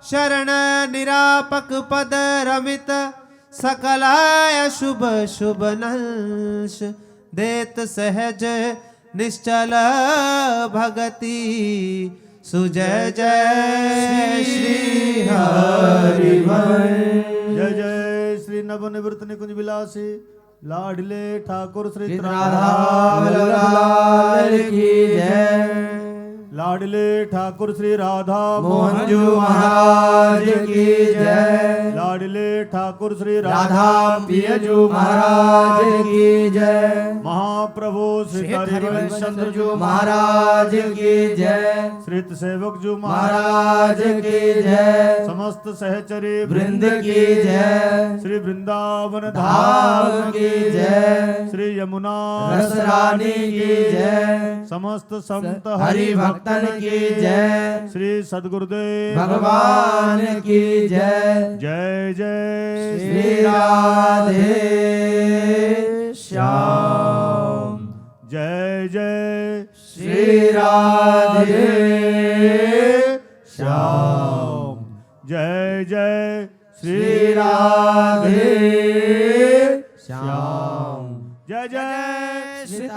शरण निरापक पद रमित सकलाय शुभ शुभ नंश देत सहज निश्चल भगति सुजय जय श्री हरिवंश। जय जय श्री नवनिवृत्त निकुंज विलासी लाडले ठाकुर श्री राधा वल्लभ की जय। लाडले ठाकुर श्री राधा मोहन जी महाराज की जय। लाडले ठाकुर श्री राधा पियजू महाराज की जय। महाप्रभु श्री हरिवंश चंद्र जी महाराज की जय। श्रीत सेवक जी महाराज की जय। समस्त सहचरी वृंद की जय। श्री वृंदावन धाम की जय। श्री यमुना रस रानी की जय। समस्त संत हरि भक्तन की जय। श्री सद्गुरुदेव भगवान की जय। जय जय श्री राधे श्याम। जय जय श्री राधे श्याम। जय जय श्री राधे श्याम। जय जय श्री